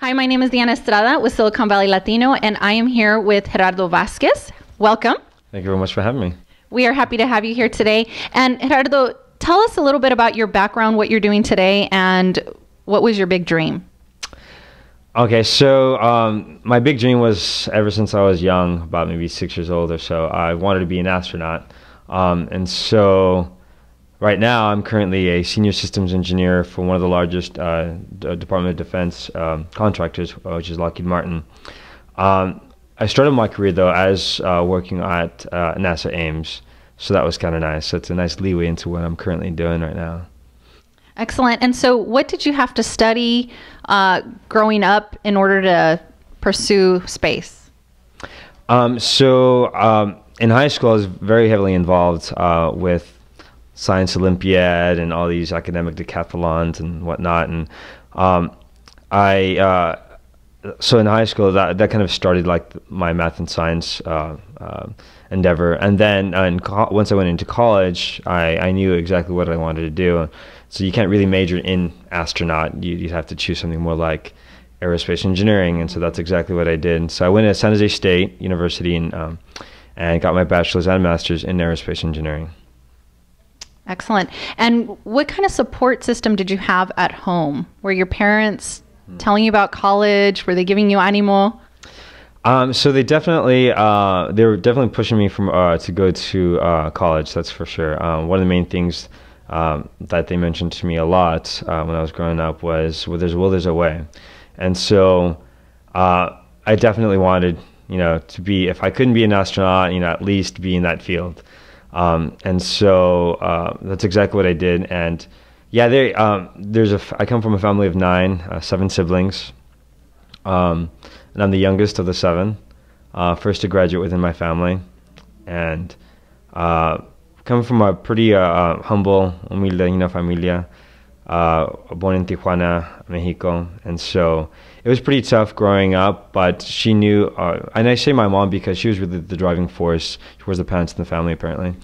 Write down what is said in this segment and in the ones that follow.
Hi, my name is Diana Estrada with Silicon Valley Latino, and I am here with Gerardo Vazquez. Welcome. Thank you very much for having me. We are happy to have you here today. And Gerardo, tell us a little bit about your background, what you're doing today, and what was your big dream? Okay, so my big dream was ever since I was young, about maybe 6 years old or so, I wanted to be an astronaut. And so right now I'm currently a senior systems engineer for one of the largest Department of Defense contractors, which is Lockheed Martin. I started my career though as working at NASA Ames, so that was kind of nice. So it's a nice leeway into what I'm currently doing right now. Excellent. And so what did you have to study growing up in order to pursue space? In high school, I was very heavily involved with Science Olympiad and all these academic decathlons and whatnot. And so in high school, that kind of started like my math and science endeavor. And then once I went into college, I knew exactly what I wanted to do. So you can't really major in astronaut. You'd have to choose something more like aerospace engineering. And so that's exactly what I did. So I went to San Jose State University and got my bachelor's and master's in aerospace engineering. Excellent. And what kind of support system did you have at home? Were your parents telling you about college? Were they giving you ánimo? So they were definitely pushing me to go to college. That's for sure. One of the main things that they mentioned to me a lot when I was growing up was, "Well, there's a will, there's a way," and so I definitely wanted, to be, if I couldn't be an astronaut, at least be in that field. And so that's exactly what I did. And yeah, I come from a family of 7 siblings, and I'm the youngest of the 7, first to graduate within my family, and come from a pretty humble, humilde, familia, born in Tijuana, Mexico, and so it was pretty tough growing up, but she knew, and I say my mom because she was really the driving force. She was the parents in the family, apparently.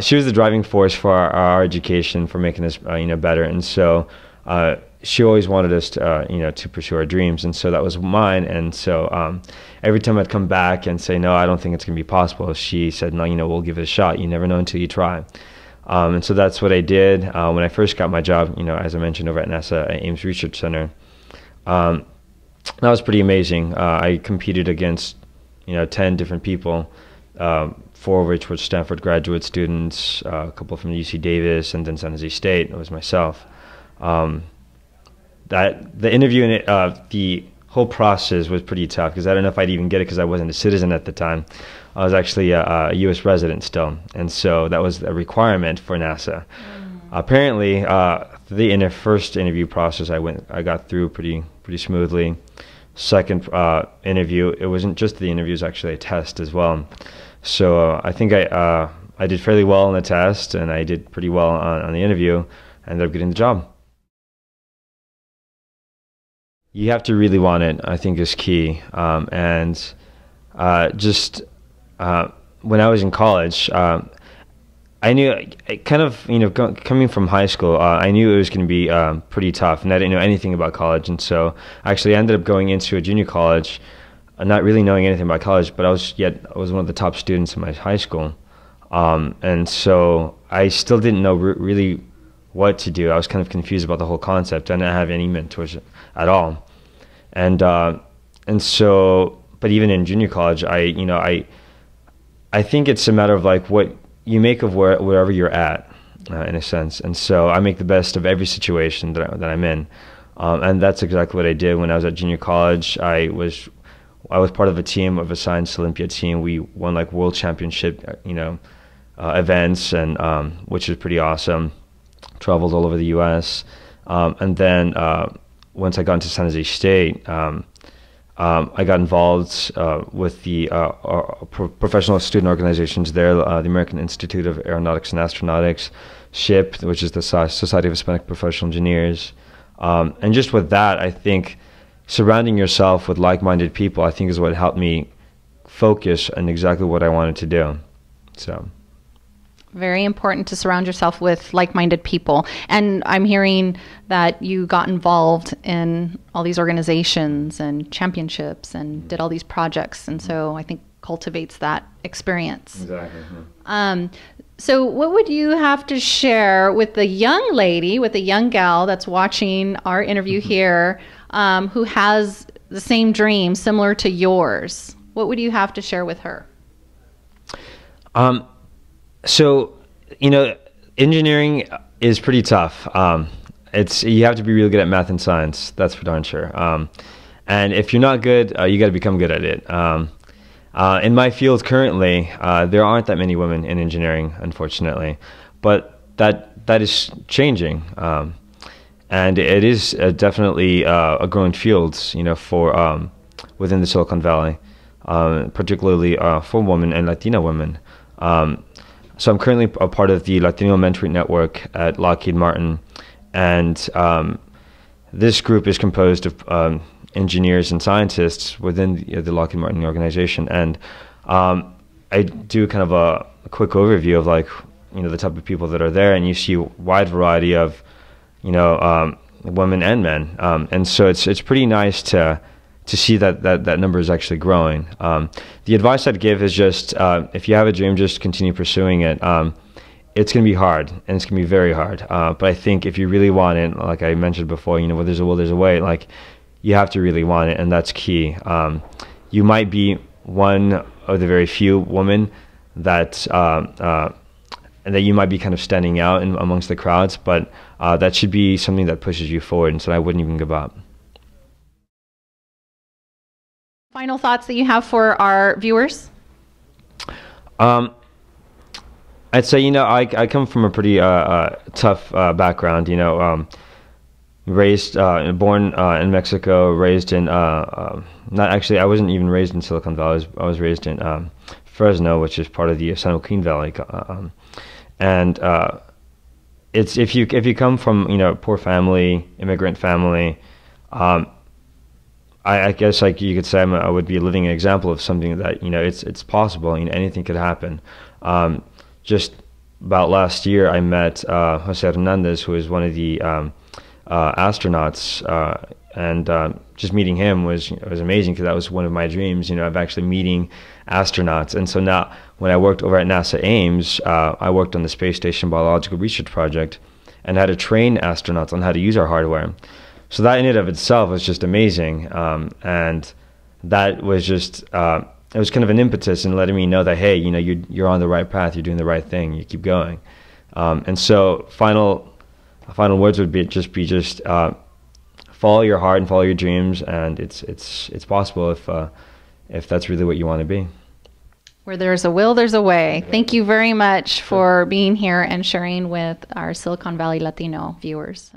She was the driving force for our education, for making us, better, and so she always wanted us to, to pursue our dreams, and so that was mine. And so every time I'd come back and say, no, I don't think it's going to be possible, she said, no, we'll give it a shot. You never know until you try. And so that's what I did when I first got my job, as I mentioned, over at NASA Ames Research Center. That was pretty amazing. I competed against, 10 different people, 4 of which were Stanford graduate students, a couple from UC Davis, and then San Jose State. It was myself. The interview and the whole process was pretty tough because I don't know if I'd even get it because I wasn't a citizen at the time. I was actually a U.S. resident still, and so that was a requirement for NASA. Apparently, the first interview process I got through pretty smoothly. Second interview, it wasn't just the interview; it was actually a test as well. So I think I did fairly well on the test, and I did pretty well on the interview. I ended up getting the job. You have to really want it, I think, is key. When I was in college, I knew, kind of, coming from high school, I knew it was going to be pretty tough, and I didn't know anything about college. And so actually I ended up going into a junior college, not really knowing anything about college, but I was one of the top students in my high school. And so I still didn't know really what to do. I was kind of confused about the whole concept. I didn't have any mentors at all. And so, but even in junior college, I think it's a matter of like what you make of wherever you're at, in a sense. And so I make the best of every situation that I'm in. And that's exactly what I did when I was at junior college. I was part of a team, of a Science Olympiad team. We won like world championship, events, and which is pretty awesome. Traveled all over the U.S. And then once I got into San Jose State, I got involved with the professional student organizations there, the American Institute of Aeronautics and Astronautics, SHIP, which is the Society of Hispanic Professional Engineers. And just with that, I think surrounding yourself with like-minded people, I think, is what helped me focus on exactly what I wanted to do. So. Very important to surround yourself with like-minded people. And I'm hearing that you got involved in all these organizations and championships and did all these projects. And so I think cultivates that experience. Exactly. So what would you have to share with the young lady, with the young gal that's watching our interview here, who has the same dream similar to yours? What would you have to share with her? So, engineering is pretty tough. You have to be really good at math and science. That's for darn sure. And if you're not good, you got to become good at it. In my field currently, there aren't that many women in engineering, unfortunately, but that is changing, and it is definitely a growing field, for within the Silicon Valley, particularly for women and Latina women. So I'm currently a part of the Latino Mentoring Network at Lockheed Martin, and this group is composed of engineers and scientists within the Lockheed Martin organization. And I do kind of a quick overview of the type of people that are there, and you see a wide variety of women and men. And so it's pretty nice to see that number is actually growing. The advice I'd give is just if you have a dream, just continue pursuing it. It's going to be hard, and it's going to be very hard. But I think if you really want it, like I mentioned before, where there's a will, there's a way. You have to really want it, and that's key. You might be one of the very few women that and that you might be kind of standing out amongst the crowds, but that should be something that pushes you forward, and so I wouldn't even give up. Final thoughts that you have for our viewers? I'd say, I come from a pretty tough background, born in Mexico, raised in, not actually, I wasn't even raised in Silicon Valley. I was raised in Fresno, which is part of the San Joaquin Valley. And it's if you come from, a poor family, immigrant family, I guess you could say I would be a living example of something that, it's possible, anything could happen. Just about last year, I met Jose Hernandez, who is one of the astronauts, and just meeting him was amazing, because that was one of my dreams, of actually meeting astronauts. And so now, when I worked over at NASA Ames, I worked on the Space Station Biological Research Project, and had to train astronauts on how to use our hardware. So that in and of itself was just amazing, and that was just it was kind of an impetus in letting me know that, hey, you're on the right path, you're doing the right thing, you keep going. And so final words would be just follow your heart and follow your dreams, and it's possible if that's really what you want to be. Where there's a will, there's a way. Thank you very much for being here and sharing with our Silicon Valley Latino viewers.